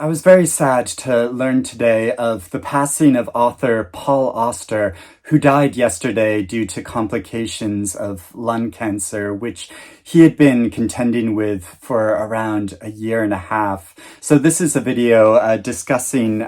I was very sad to learn today of the passing of author Paul Auster, who died yesterday due to complications of lung cancer, which he had been contending with for around a year and a half. So this is a video discussing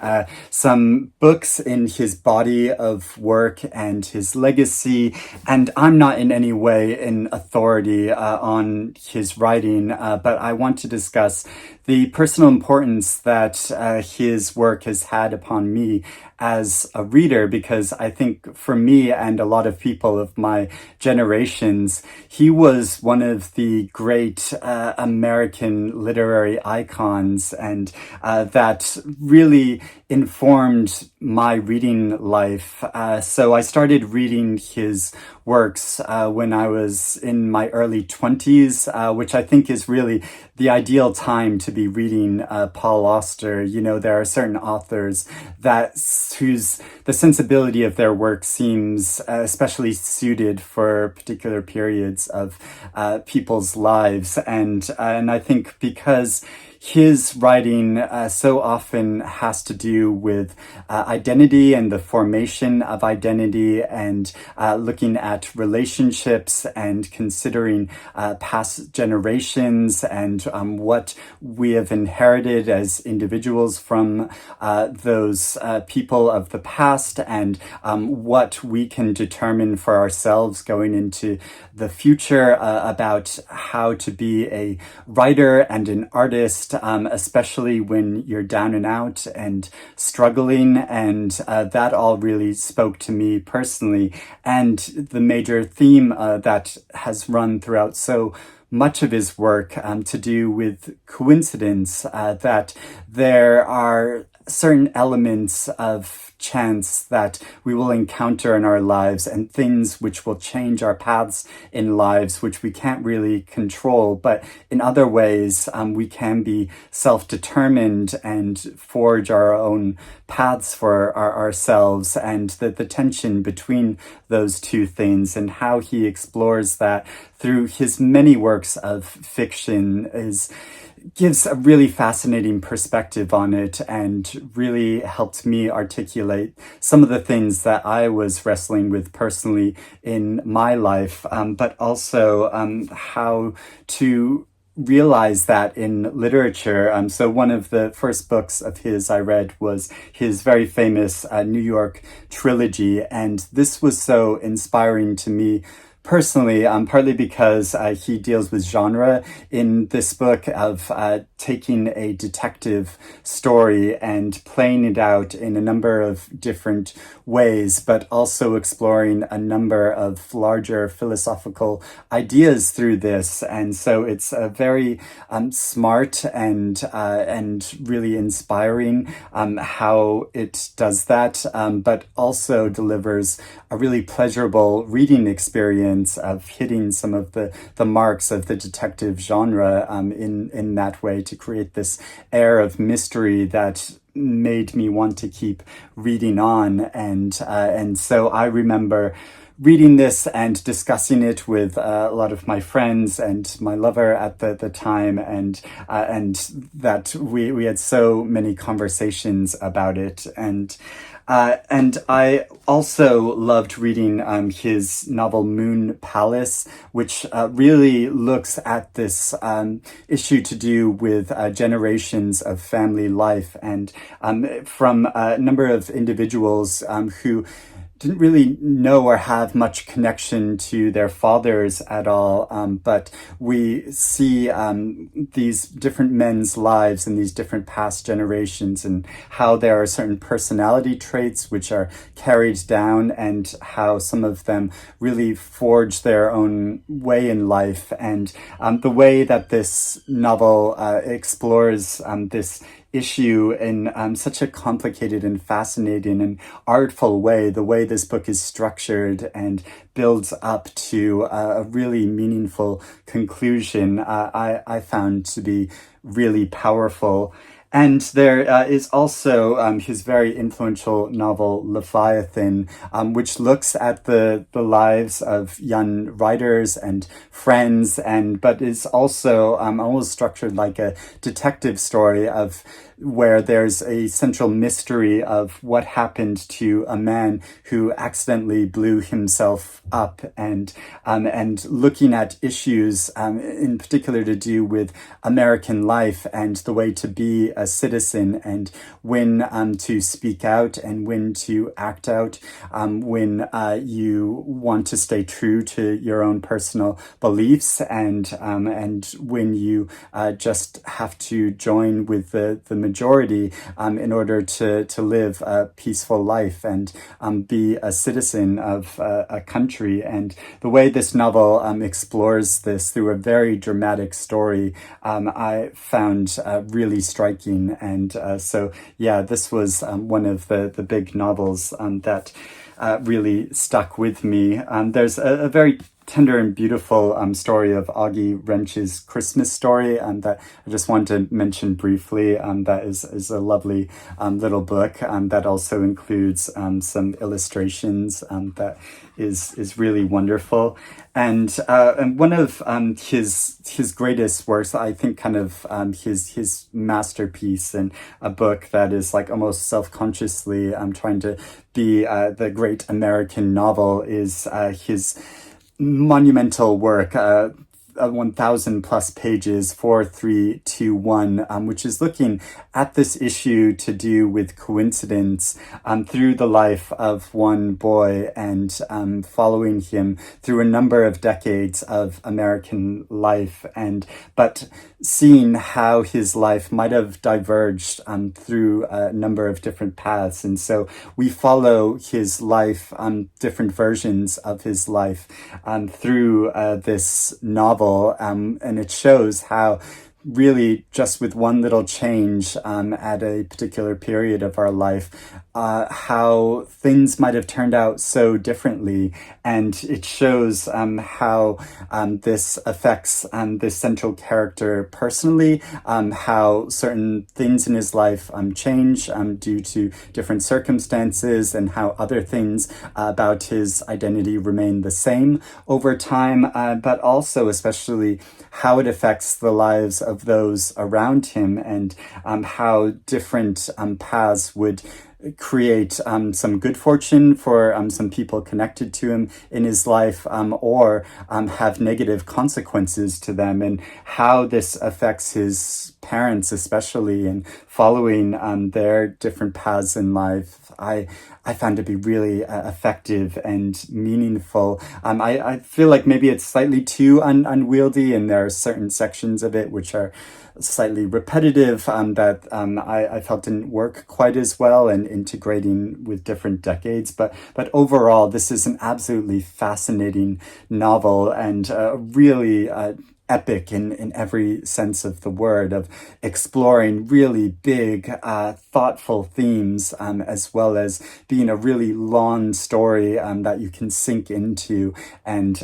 some books in his body of work and his legacy. And I'm not in any way an authority on his writing, but I want to discuss the personal importance that his work has had upon me as a reader, because I think for me and a lot of people of my generations, he was one of the great American literary icons, and that really informed my reading life. So I started reading his works when I was in my early 20s, which I think is really the ideal time to be reading Paul Auster. You know, there are certain authors whose the sensibility of their work seems especially suited for particular periods of people's lives, and I think because his writing so often has to do with identity and the formation of identity, and looking at relationships and considering past generations and what we have inherited as individuals from those people of the past, and what we can determine for ourselves going into the future about how to be a writer and an artist, especially when you're down and out and struggling. And that all really spoke to me personally. And the major theme that has run throughout so much of his work to do with coincidence, that there are certain elements of chance that we will encounter in our lives, and things which will change our paths in lives, which we can't really control, but in other ways we can be self-determined and forge our own paths for ourselves, and the tension between those two things, and how he explores that through his many works of fiction gives a really fascinating perspective on it, and really helped me articulate some of the things that I was wrestling with personally in my life, but also how to realize that in literature. So one of the first books of his I read was his very famous New York Trilogy, and this was so inspiring to me personally, partly because he deals with genre in this book of taking a detective story and playing it out in a number of different ways, but also exploring a number of larger philosophical ideas through this. And so it's a very smart and really inspiring how it does that, but also delivers a really pleasurable reading experience of hitting some of the marks of the detective genre in that way, to create this air of mystery that made me want to keep reading on. And so I remember reading this and discussing it with a lot of my friends and my lover at the time, and that we had so many conversations about it. And I also loved reading his novel Moon Palace, which really looks at this issue to do with generations of family life, and from a number of individuals who didn't really know or have much connection to their fathers at all, but we see these different men's lives in these different past generations, and how there are certain personality traits which are carried down, and how some of them really forge their own way in life. And the way that this novel explores this issue in such a complicated and fascinating and artful way, the way this book is structured and builds up to a really meaningful conclusion, I found to be really powerful. And there is also his very influential novel Leviathan, which looks at the lives of young writers and friends, but is also almost structured like a detective story of where there's a central mystery of what happened to a man who accidentally blew himself up, and looking at issues in particular to do with American life and the way to be a citizen, and when to speak out and when to act out, when you want to stay true to your own personal beliefs, and when you just have to join with the majority in order to live a peaceful life and be a citizen of a country. And the way this novel explores this through a very dramatic story, I found really striking. And so, yeah, this was one of the big novels that really stuck with me. There's a very tender and beautiful story of Augie Wrench's Christmas Story that I just want to mention briefly. That is a lovely little book that also includes some illustrations that is really wonderful. And one of his greatest works, I think, kind of his masterpiece, and a book that is like almost self-consciously trying to be the great American novel, is his monumental work, 1,000 plus pages, 4321, which is looking at this issue to do with coincidence through the life of one boy, and following him through a number of decades of American life, but seeing how his life might have diverged through a number of different paths. And so we follow his life, different versions of his life through this novel, and it shows how really just with one little change at a particular period of our life, how things might have turned out so differently. And it shows how this affects this central character personally, how certain things in his life change due to different circumstances, and how other things about his identity remain the same over time, but also especially how it affects the lives of those around him, and how different paths would create some good fortune for some people connected to him in his life, or have negative consequences to them, and how this affects his parents especially, and following their different paths in life. I found to be really effective and meaningful. I feel like maybe it's slightly too unwieldy, and there are certain sections of it which are slightly repetitive that I felt didn't work quite as well in integrating with different decades. But overall, this is an absolutely fascinating novel, and really epic in every sense of the word, of exploring really big, thoughtful themes, as well as being a really long story that you can sink into, and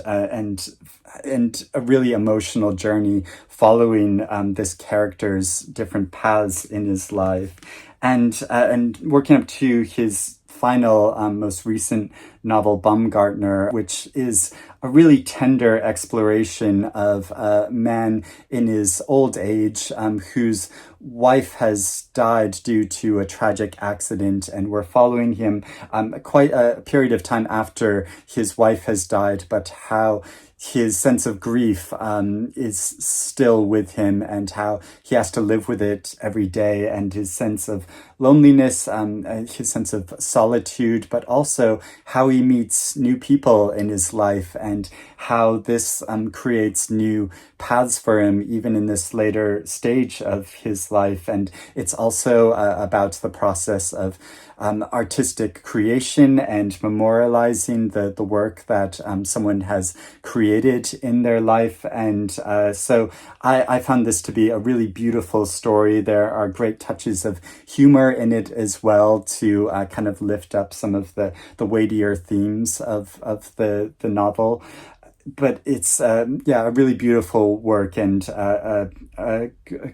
a really emotional journey following this character's different paths in his life, and working up to his final, most recent novel, Baumgartner, which is a really tender exploration of a man in his old age whose wife has died due to a tragic accident, and we're following him quite a period of time after his wife has died, but how his sense of grief is still with him, and how he has to live with it every day, and his sense of loneliness, his sense of solitude, but also how he meets new people in his life, and how this creates new paths for him even in this later stage of his life. And it's also about the process of artistic creation and memorializing the work that someone has created in their life. And so I found this to be a really beautiful story. There are great touches of humor in it as well to kind of lift up some of the weightier themes of the novel. but it's a really beautiful work and a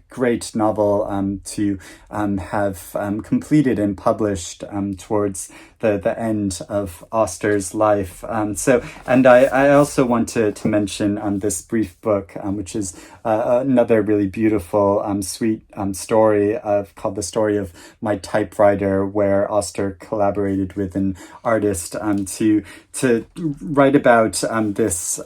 great novel to have completed and published towards the end of Auster's life. And I also want to mention this brief book, which is another really beautiful, sweet story called The Story of My Typewriter, where Auster collaborated with an artist to write about this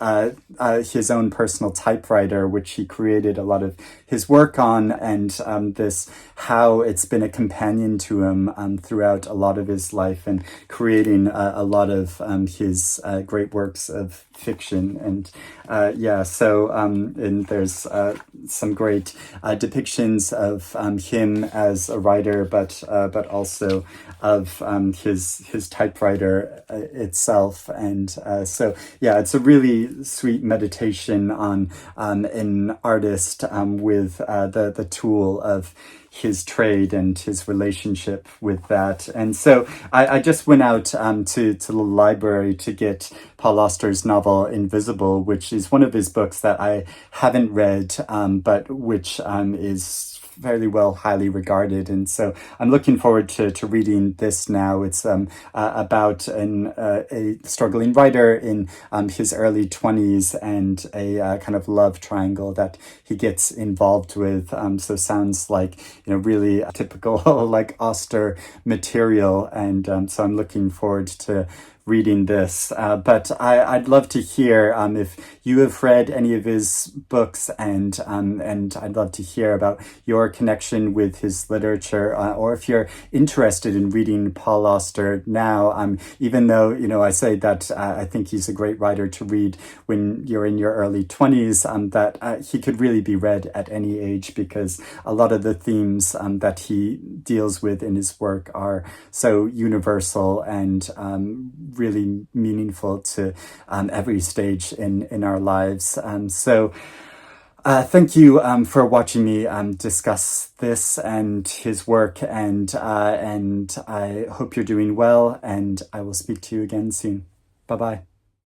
his own personal typewriter, which he created a lot of his work on, and this how it's been a companion to him throughout a lot of his life and creating a lot of his great works of fiction. And and there's some great depictions of him as a writer, but also of his typewriter itself. And it's a really sweet meditation on an artist with the tool of his trade and his relationship with that. And so I just went out to the library to get Paul Auster's novel Invisible, which is one of his books that I haven't read, but which is fairly well highly regarded. And so I'm looking forward to reading this now. It's about a struggling writer in his early 20s and a kind of love triangle that he gets involved with. So sounds like, really typical like Auster material. And so I'm looking forward to reading this. But I'd love to hear if you have read any of his books, and I'd love to hear about your connection with his literature, or if you're interested in reading Paul Auster now. Even though I say that I think he's a great writer to read when you're in your early 20s, that he could really be read at any age, because a lot of the themes that he deals with in his work are so universal and really meaningful to every stage in our lives. Thank you for watching me discuss this and his work, and I hope you're doing well, and I will speak to you again soon. Bye-bye.